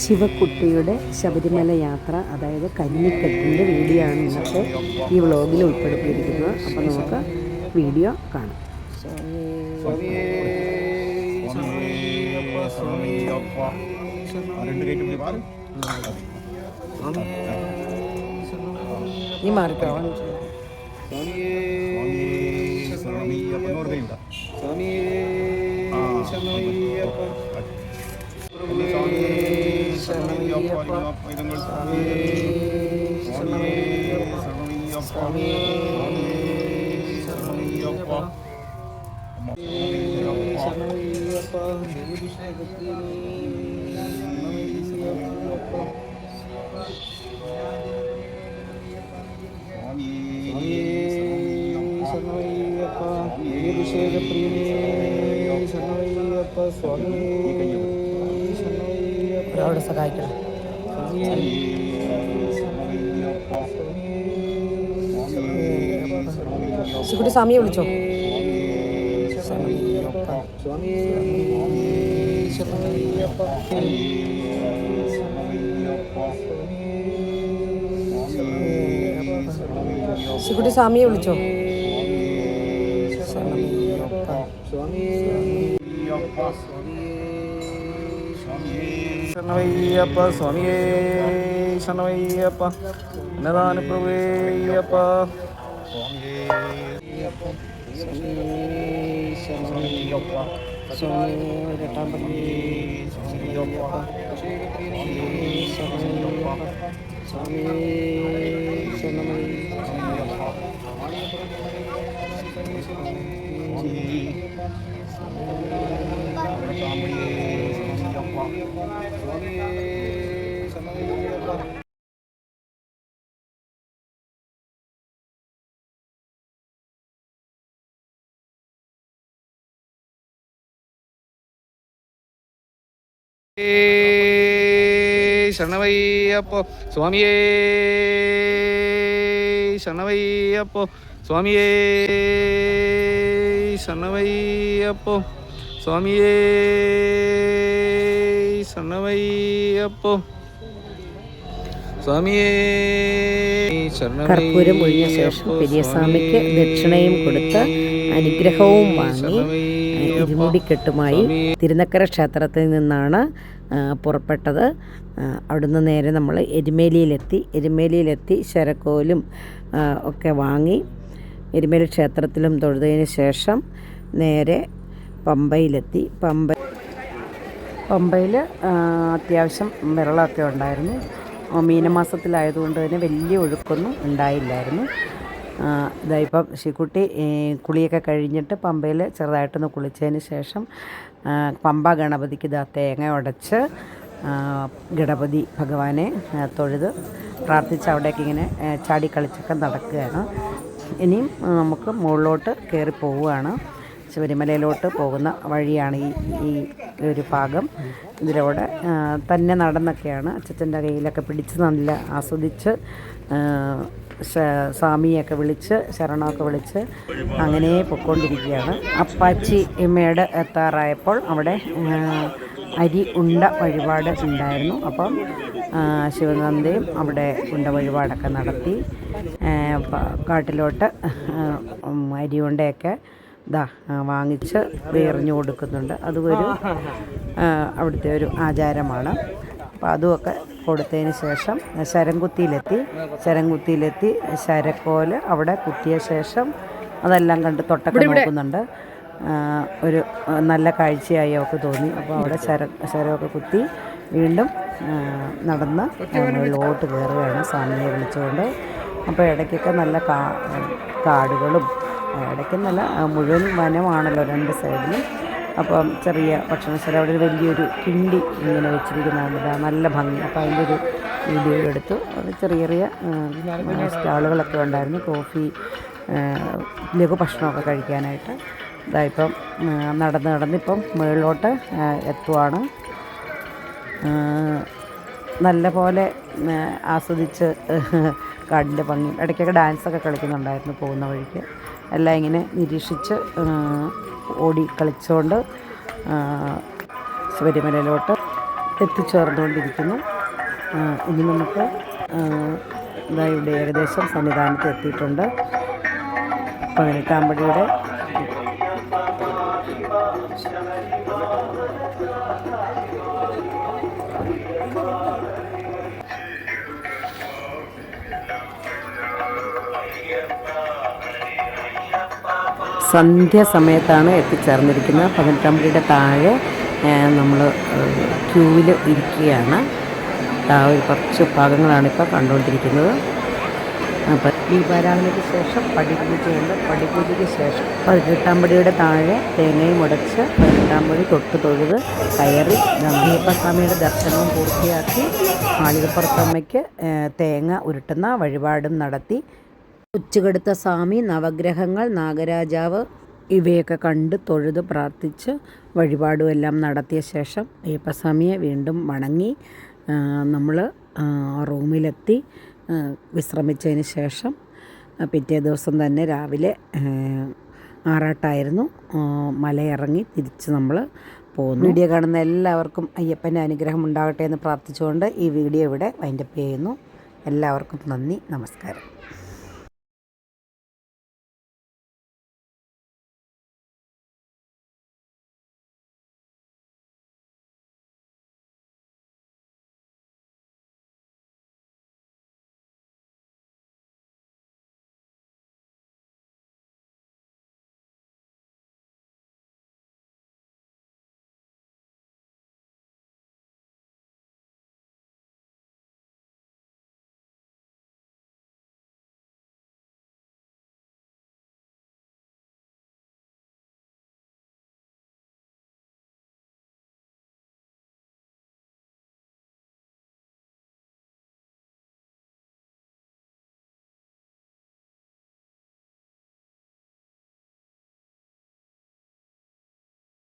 ശിവക്കുട്ടിയുടെ ശബരിമല യാത്ര, അതായത് കന്നിക്കെട്ടിൻ്റെ വീഡിയോ ആണ് ഇന്നത്തെ ഈ വ്ളോഗിൽ ഉൾപ്പെടുത്തിയിരിക്കുന്നത്. അപ്പോൾ നമുക്ക് വീഡിയോ കാണാം. ഈ മാറിക്കോ ഒരാളോട് സഹായിക്കണം. ശിവക്കുട്ടി സ്വാമിയെ വിളിച്ചോ. ശിവക്കുട്ടി സ്വാമിയെ വിളിച്ചോ. ശരണമയ്യപ്പ സ്വാമിയേ ശരണമയ്യപ്പ അന്നദാന പ്രഭുവേയപ്പ ശരണമയ്യപ്പോ സ്വാമിയേ ശരണമയ്യപ്പോ സ്വാമിയേ ശരണമയ്യപ്പോ സ്വാമിയേ ശരണമയ്യപ്പോ സ്വാമിയേ. കർപ്പൂരം ഒഴിഞ്ഞ ശേഷം പെരിയസ്വാമിക്ക് ദക്ഷിണയും കൊടുത്ത് അനുഗ്രഹവും വാങ്ങി ഇരുമുടിക്കെട്ടുമായി തിരുനക്കര ക്ഷേത്രത്തിൽ നിന്നാണ് പുറപ്പെട്ടത്. അവിടുന്ന് നേരെ നമ്മൾ എരുമേലിയിലെത്തി ശരക്കോലും ഒക്കെ വാങ്ങി എരുമേലി ക്ഷേത്രത്തിലും തൊഴുതതിന് ശേഷം നേരെ പമ്പയിലെത്തി. പമ്പയിൽ അത്യാവശ്യം വെള്ളമൊക്കെ ഉണ്ടായിരുന്നു. മീനമാസത്തിലായതുകൊണ്ട് തന്നെ വലിയ ഒഴുക്കൊന്നും ഉണ്ടായില്ലായിരുന്നു. ഇതായിപ്പം ശിവക്കുട്ടി കുളിയൊക്കെ കഴിഞ്ഞിട്ട് പമ്പയിൽ ചെറുതായിട്ടൊന്ന് കുളിച്ചതിന് ശേഷം പമ്പ ഗണപതിക്ക് തേങ്ങ ഉടച്ച് ഗണപതി ഭഗവാനെ തൊഴുത് പ്രാർത്ഥിച്ച് അവിടേക്ക് ഇങ്ങനെ ചാടി കളിച്ചൊക്കെ നടക്കുകയാണ്. ഇനിയും നമുക്ക് മുകളിലോട്ട് കയറി പോവുകയാണ്. ശബരിമലയിലോട്ട് പോകുന്ന വഴിയാണ് ഈ ഒരു ഭാഗം. ഇതിലൂടെ തന്നെ നടന്നൊക്കെയാണ് അച്ചച്ചൻ്റെ കയ്യിലൊക്കെ പിടിച്ച് നല്ല ആസ്വദിച്ച് സ്വാമിയൊക്കെ വിളിച്ച് ശരണമൊക്കെ വിളിച്ച് അങ്ങനെ പൊയ്ക്കൊണ്ടിരിക്കുകയാണ്. അപ്പാച്ചി മേട് എത്താറായപ്പോൾ അവിടെ അരി ഉണ്ട വഴിപാട് ഉണ്ടായിരുന്നു. അപ്പം ശിവനന്ദയും അവിടെ ഉണ്ട വഴിപാടൊക്കെ നടത്തി കാട്ടിലോട്ട് അരി ഉണ്ടയൊക്കെ വാങ്ങിച്ച് എറിഞ്ഞു കൊടുക്കുന്നുണ്ട്. അതൊരു അവിടുത്തെ ഒരു ആചാരമാണ്. അപ്പോൾ അതുമൊക്കെ കൊടുത്തതിന് ശേഷം ശരംകുത്തിയിലെത്തി ശരക്കോല് അവിടെ കുത്തിയ ശേഷം അതെല്ലാം കണ്ട് തൊട്ടൊക്കെ നോക്കുന്നുണ്ട്. ഒരു നല്ല കാഴ്ചയായി അവൾക്ക് തോന്നി. അപ്പോൾ അവിടെ ശരമൊക്കെ കുത്തി വീണ്ടും നടന്ന് മുകളിലോട്ട് കയറുകയാണ് സ്വാമിയെ വിളിച്ചുകൊണ്ട്. അപ്പോൾ ഇടയ്ക്കൊക്കെ നല്ല കാടുകളും ഇടയ്ക്ക് നല്ല മുഴുവൻ വനമാണല്ലോ രണ്ട് സൈഡിലും. അപ്പം ചെറിയ ഭക്ഷണശാല അവിടെ ഒരു വലിയൊരു കിണ്ടി ഇങ്ങനെ വെച്ചിരിക്കുന്നതാണ്, നല്ല ഭംഗി. അപ്പോൾ അതിൻ്റെ ഒരു വീഡിയോ എടുത്തു. ചെറിയ സ്റ്റാളുകളൊക്കെ ഉണ്ടായിരുന്നു, കോഫി ലഘു ഭക്ഷണമൊക്കെ കഴിക്കാനായിട്ട്. ഇതായിപ്പം നടന്നിപ്പം മുകളിലോട്ട് എത്തുവാണ്. നല്ല പോലെ ആസ്വദിച്ച് കാടിൻ്റെ ഭംഗി. ഇടയ്ക്കൊക്കെ ഡാൻസൊക്കെ കളിക്കുന്നുണ്ടായിരുന്നു പോകുന്ന വഴിക്ക്. എല്ലാം ഇങ്ങനെ നിരീക്ഷിച്ച് ഓടി കളിച്ചുകൊണ്ട് ശബരിമലയിലോട്ട് എത്തിച്ചേർന്നുകൊണ്ടിരിക്കുന്നു. ഇനി നമുക്ക് ഇതാ ഇവിടെ ഏകദേശം സന്നിധാനത്ത് എത്തിയിട്ടുണ്ട്. 18-ാം പടിയുടെ സന്ധ്യാസമയത്താണ് എത്തിച്ചേർന്നിരിക്കുന്നത്. 18-ാം പടിയുടെ താഴെ നമ്മൾ ക്യൂവിൽ ഇരിക്കുകയാണ്. ഒരു കുറച്ച് ഭാഗങ്ങളാണ് ഇപ്പോൾ കണ്ടുകൊണ്ടിരിക്കുന്നത്. അപ്പം ദീപാരാധനയ്ക്ക് ശേഷം പടിപൂജയുണ്ട്. പടിപൂജയ്ക്ക് ശേഷം 18-ാം പടിയുടെ താഴെ തേങ്ങയും ഉടച്ച് 18-ാം പടി തൊട്ട് തൊഴുത് കയറി അയ്യപ്പസ്വാമിയുടെ ദർശനവും പൂർത്തിയാക്കി മാളികപ്പുറത്തമ്മയ്ക്ക് തേങ്ങ ഉരുട്ടുന്ന വഴിപാടും നടത്തി ഉച്ചകെടുത്ത സ്വാമി, നവഗ്രഹങ്ങൾ, നാഗരാജാവ് ഇവയൊക്കെ കണ്ട് തൊഴുത് പ്രാർത്ഥിച്ച് വഴിപാടും എല്ലാം നടത്തിയ ശേഷം അയ്യപ്പസ്വാമിയെ വീണ്ടും വണങ്ങി നമ്മൾ റൂമിലെത്തി വിശ്രമിച്ചതിന് ശേഷം പിറ്റേ ദിവസം തന്നെ രാവിലെ ആറാട്ടായിരുന്നു. മലയിറങ്ങി തിരിച്ച് നമ്മൾ പോകുന്നു. വീഡിയോ കാണുന്ന എല്ലാവർക്കും അയ്യപ്പൻ്റെ അനുഗ്രഹം ഉണ്ടാകട്ടെ എന്ന് പ്രാർത്ഥിച്ചുകൊണ്ട് ഈ വീഡിയോ ഇവിടെ വൈൻഡപ്പ് ചെയ്യുന്നു. എല്ലാവർക്കും നന്ദി, നമസ്കാരം.